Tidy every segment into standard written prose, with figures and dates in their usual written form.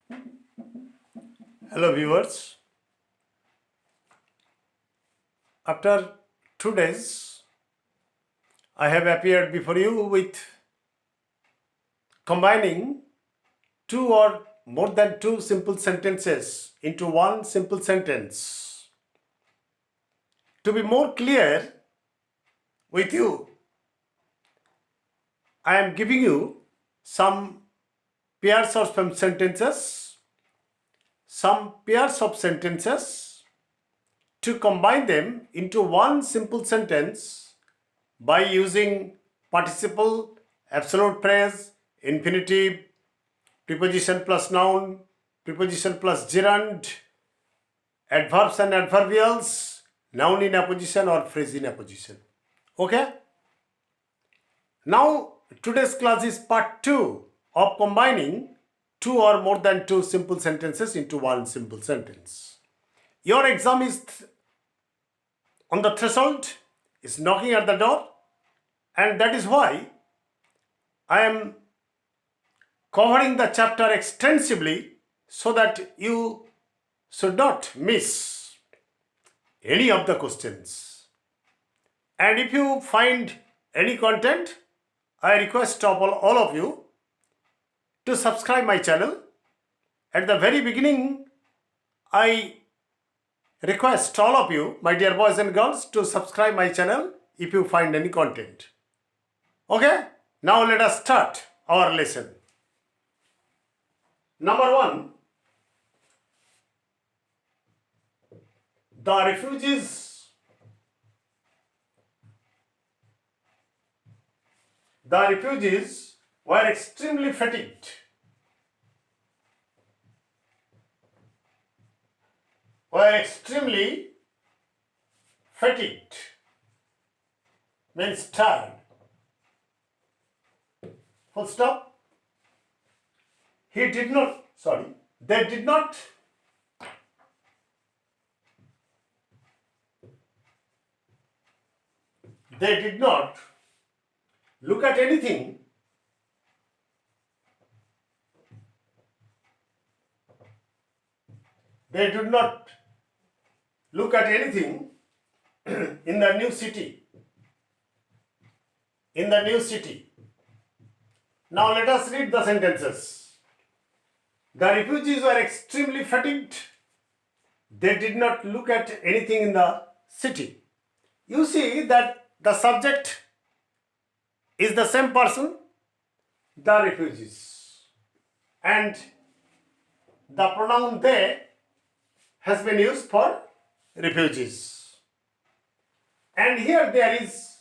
Hello viewers, after 2 days I have appeared before you with combining two or more than two simple sentences into one simple sentence. To be more clear with you, I am giving you pairs of some pairs of sentences to combine them into one simple sentence by using participle, absolute phrase, infinitive, preposition plus noun, preposition plus gerund, adverbs and adverbials, noun in apposition or phrase in apposition. Okay? Now, today's class is part 2 of combining two or more than two simple sentences into one simple sentence. Your exam is on the threshold, is knocking at the door, and that is why I am covering the chapter extensively so that you should not miss any of the questions. And if you find any content, I request of all of you to subscribe my channel. At the very beginning, I request all of you, my dear boys and girls, to subscribe my channel if you find any content. Okay? Now let us start our lesson. Number 1, the refugees were extremely fatigued. Means tired. Full stop. They did not look at anything in the new city. Now let us read the sentences. The refugees were extremely fatigued. They did not look at anything in the city. You see that the subject is the same person, the refugees, and the pronoun they has been used for refugees. And here there is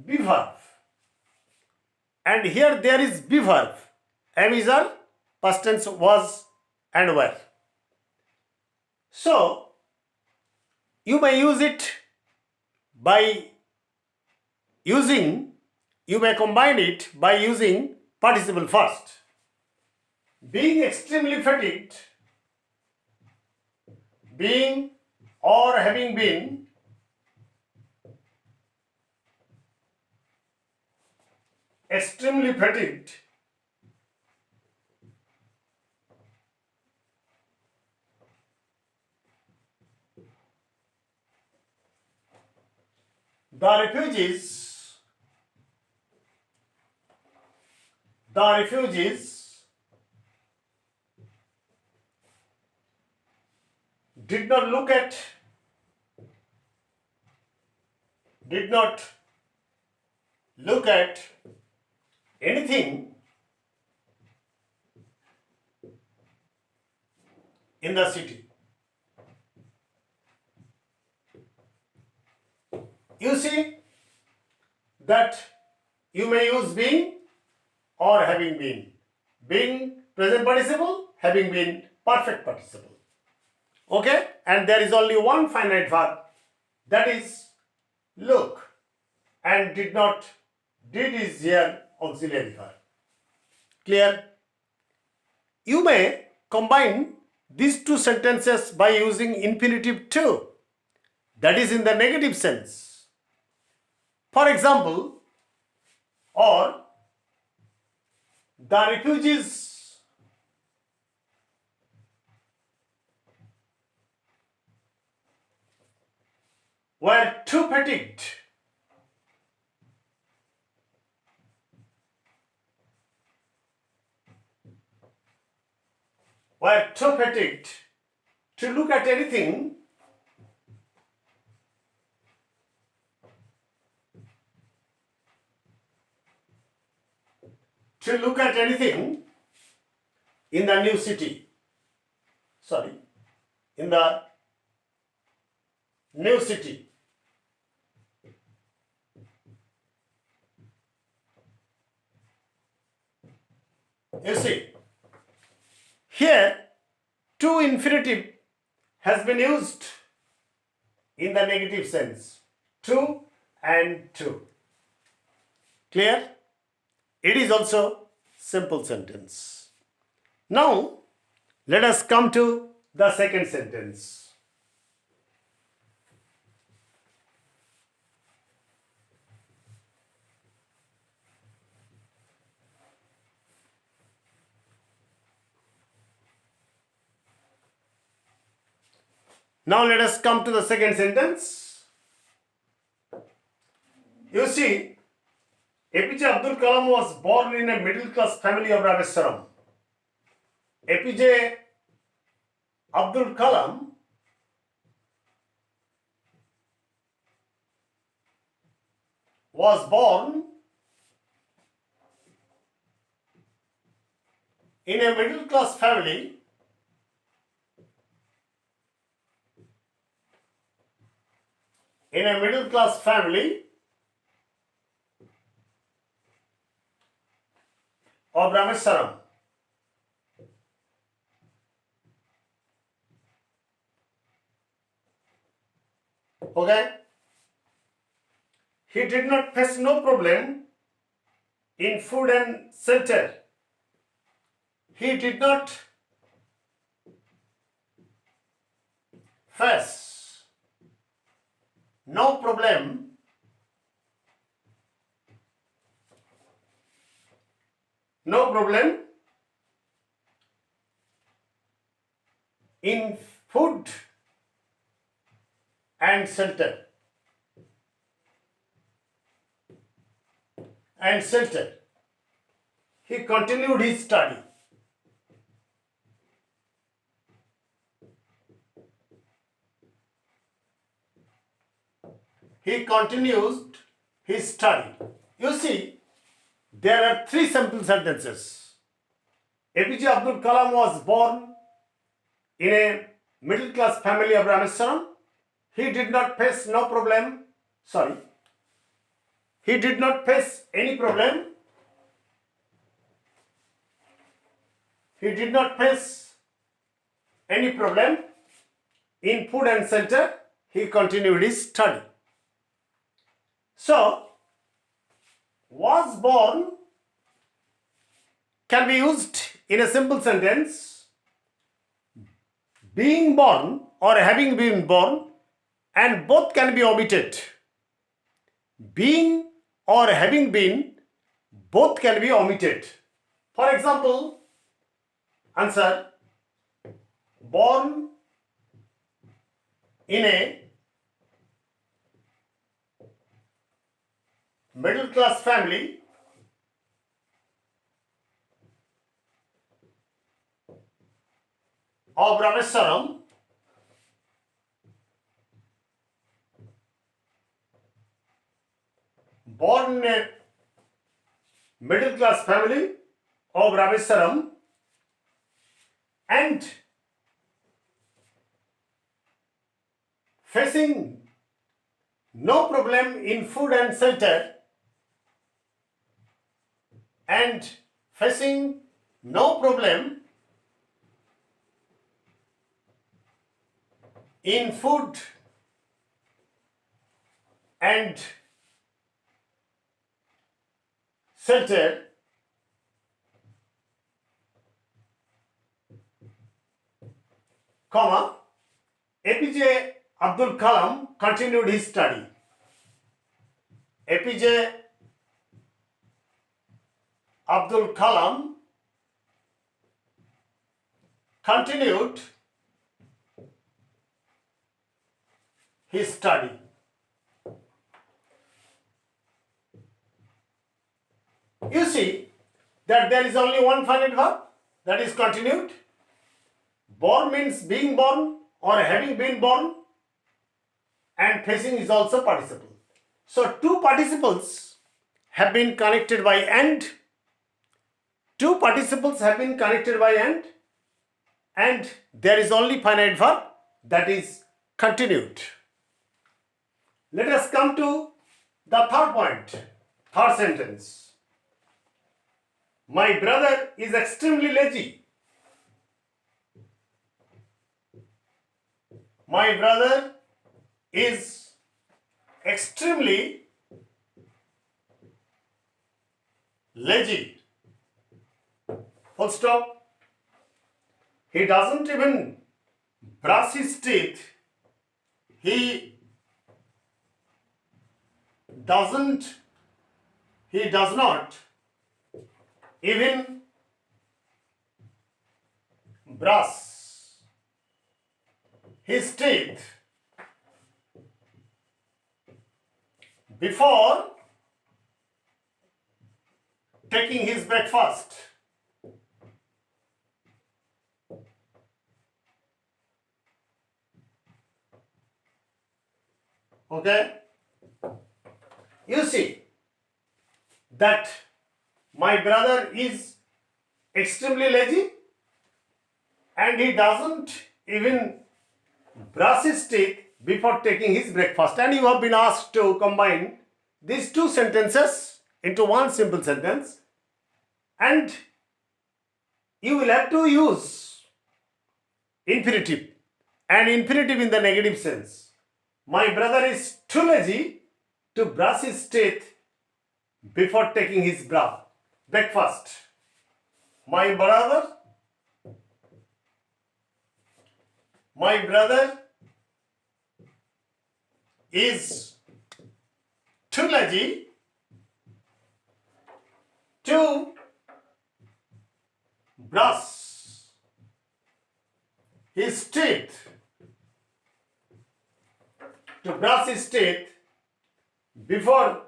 be verb. Am is our past tense was and were. So you may combine it by using participle first. Being extremely fatigued, being or having been extremely fatigued, the refugees did not look at anything in the city. You see that you may use being or having been. Being present participle, having been perfect participle. Okay? And there is only one finite verb, that is look. And did is here auxiliary verb. Clear? You may combine these two sentences by using infinitive too. That is in the negative sense. For example, or the refugees were too fatigued to look at anything in the new city. Sorry, in the new city. You see, here to infinitive has been used in the negative sense. To and to. Clear? It is also simple sentence. Now, let us come to the second sentence. Now let us come to the second sentence. You see, APJ Abdul Kalam was born in a middle class family of Rameswaram. APJ Abdul Kalam was born in a middle class family of Rameswaram. Okay? He did not face no problem in food and shelter. He did not face no problem in food and shelter. He continued his study. You see, there are three simple sentences. APJ Abdul Kalam was born in a middle class family of Rameswaram. He did not face any problem. In food and shelter. He continued his study. So, was born can be used in a simple sentence. Being born or having been born, and both can be omitted. Being or having been, both can be omitted. For example, answer: born in a middle class family of Rameswaram. Born in a middle class family of Rameswaram and facing no problem in food and shelter, and shelter, APJ Abdul Kalam continued his study. APJ Abdul Kalam continued his study. You see that there is only one finite verb, that is continued. Born means being born or having been born, and facing is also participle. So two participles have been connected by and. Two participles have been connected by and there is only finite verb, that is continued. Let us come to the third point, third sentence. My brother is extremely lazy. My brother is extremely lazy. Full stop. He doesn't even brush his teeth. He does not even brush his teeth before taking his breakfast. Okay? You see that my brother is extremely lazy and he doesn't even brush his teeth before taking his breakfast. And you have been asked to combine these two sentences into one simple sentence, and you will have to use infinitive, and infinitive in the negative sense. My brother is too lazy to brush his teeth before taking his breakfast. My brother is too lazy to brush his teeth before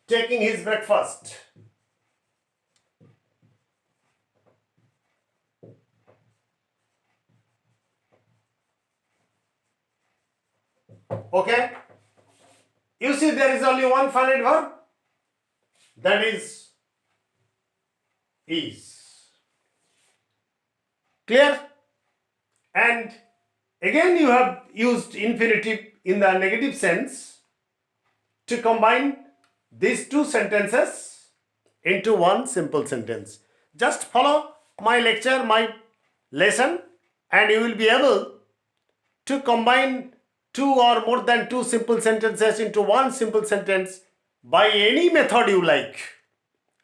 taking his breakfast. Okay? You see there is only one finite verb, that is. Clear? And again you have used infinitive in the negative sense to combine these two sentences into one simple sentence. Just follow my lecture, my lesson, and you will be able to combine two or more than two simple sentences into one simple sentence by any method you like.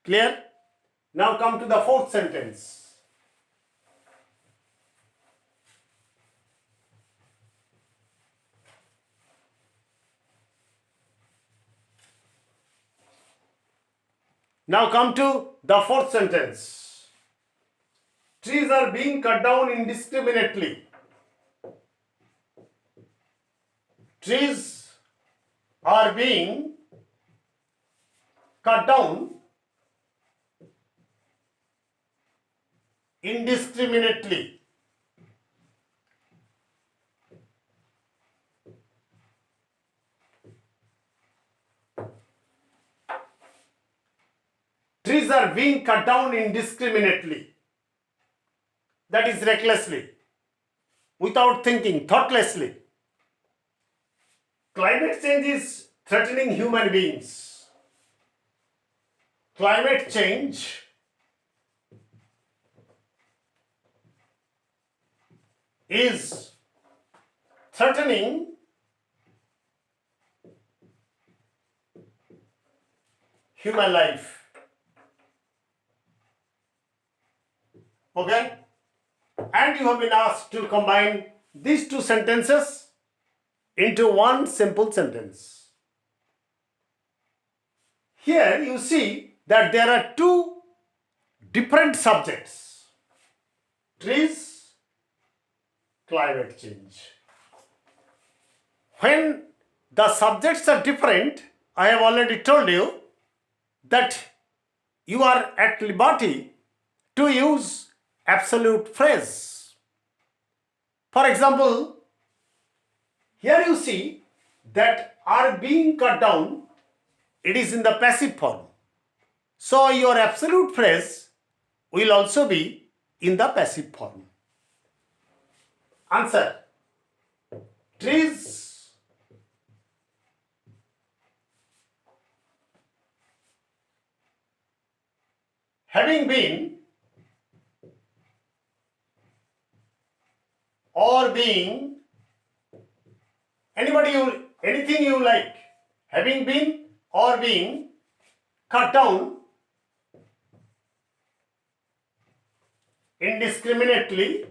Clear? Now come to the fourth sentence. Now come to the fourth sentence. Trees are being cut down indiscriminately. Trees are being cut down indiscriminately. Trees are being cut down indiscriminately. That is recklessly, without thinking, thoughtlessly. Climate change is threatening human beings. Climate change is threatening human life. Okay? And you have been asked to combine these two sentences into one simple sentence. Here you see that there are two different subjects: trees, climate change. When The subjects are different. I have already told you that you are at liberty to use absolute phrase. For example, here you see that are being cut down, it is in the passive form. So your absolute phrase will also be in the passive form. Answer. Trees having been or being, anything you like, having been or being cut down indiscriminately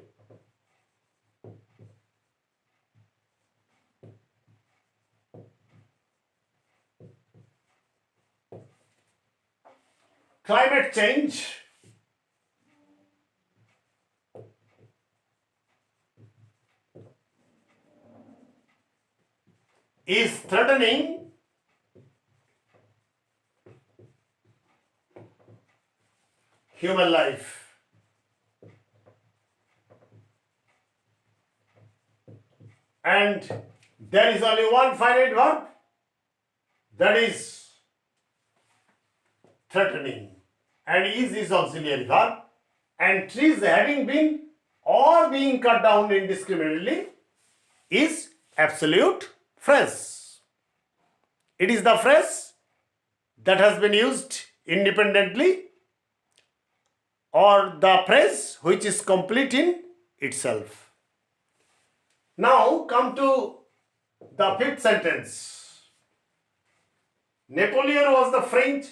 climate change is threatening human life. And there is only one finite verb, that is threatening, and is auxiliary verb, and trees having been or being cut down indiscriminately is absolute phrase. It is the phrase that has been used independently, or the phrase which is complete in itself. Now come to the fifth sentence. Napoleon was the French,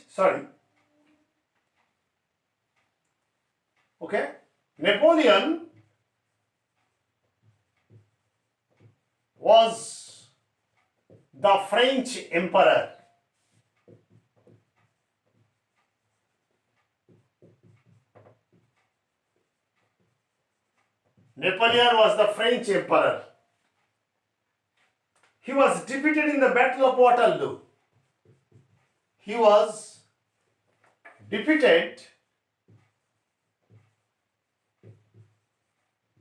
Napoleon was the French emperor. Napoleon was the French emperor. He was defeated in the Battle of Waterloo. He was defeated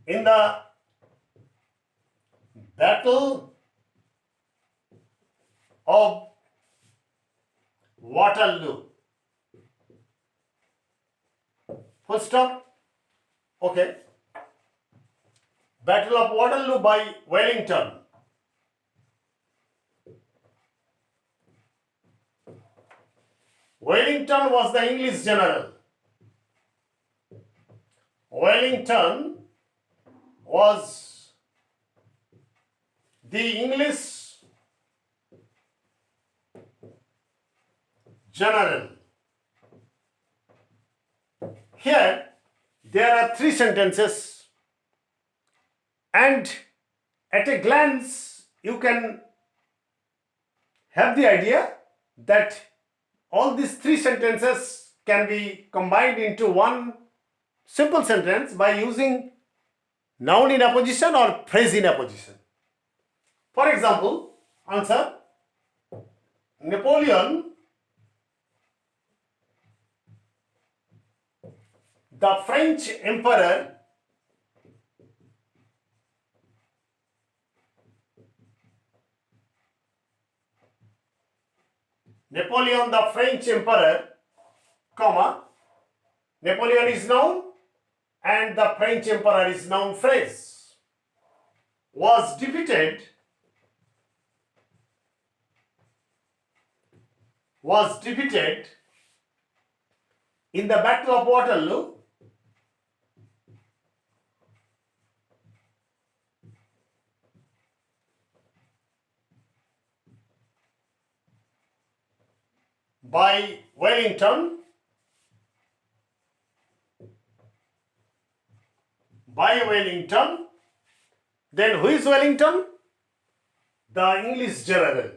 in the Battle of Waterloo. Full stop. Okay. Battle of Waterloo by Wellington. Wellington was the English general. Wellington was the English general. Here there are three sentences, and at a glance you can have the idea that all these three sentences can be combined into one simple sentence by using noun in apposition or phrase in apposition. For example, answer: Napoleon, the French emperor, Napoleon the French emperor, comma, Napoleon is noun and the French emperor is noun phrase, was defeated in the Battle of Waterloo by Wellington. Then who is Wellington? The English general.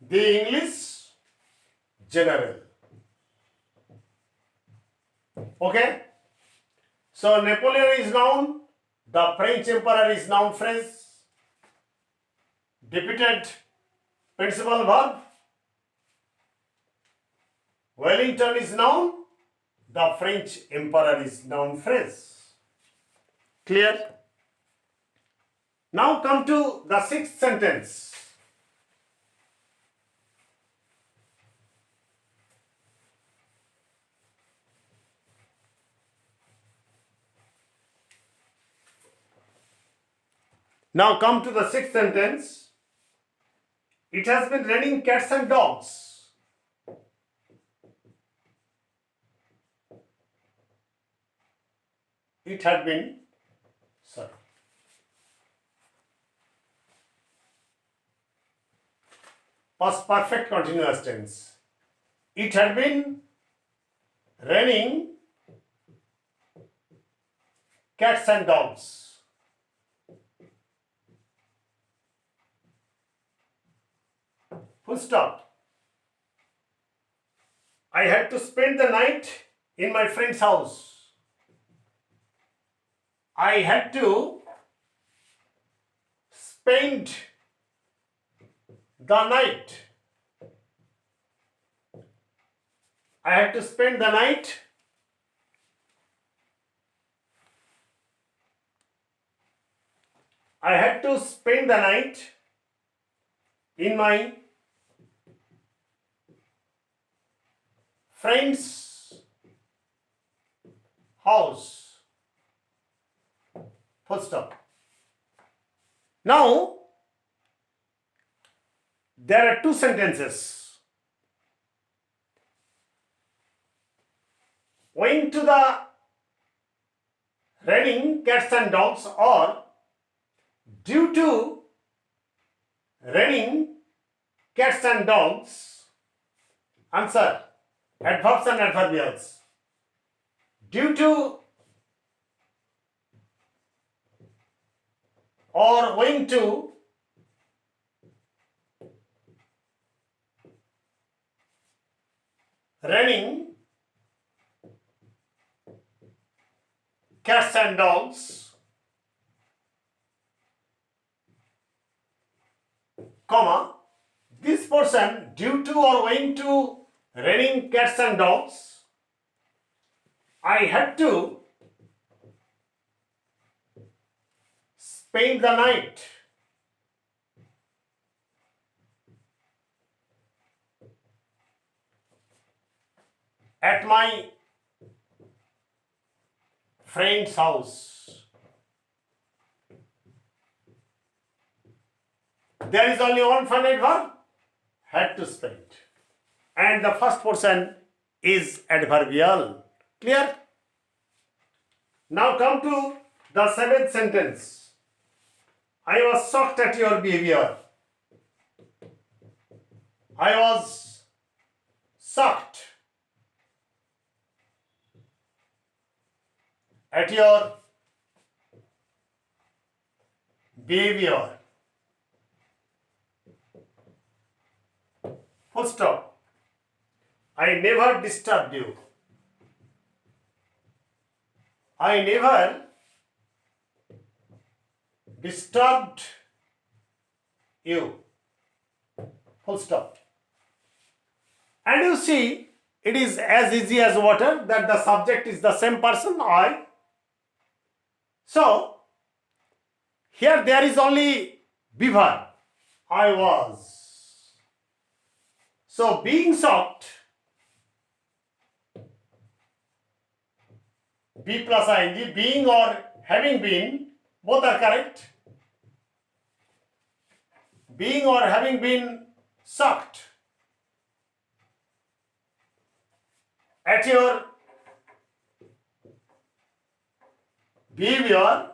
The English general. Okay. So Napoleon is noun, The French emperor is noun phrase. Repeated principal verb. Wellington is noun. The French emperor is noun phrase. Clear? Now come to the sixth sentence. Now come to the sixth sentence. It has been raining cats and dogs. It had been, past perfect continuous tense. It had been raining cats and dogs. Full stop. I had to spend the night in my friend's house. I had to spend the night. I had to spend the night I had to spend the night in my friend's house. Full stop. Now, there are two sentences. Owing to the raining cats and dogs, or due to raining cats and dogs. Answer: adverbs and adverbials. Due to or owing to raining cats and dogs, comma, this portion, due to or owing to raining cats and dogs, I had to spend the night at my friend's house. There is only one finite verb, had to spend. And the first portion is adverbial. Clear? Now come to the seventh sentence. I was shocked at your behavior. I was shocked at your behavior. Full stop. I never disturbed you. I never disturbed you. Full stop. And you see, it is as easy as water that the subject is the same person, I. So, here there is only be verb. I was. So, being shocked, be plus ing, being or having been, both are correct. Being or having been shocked at your behavior,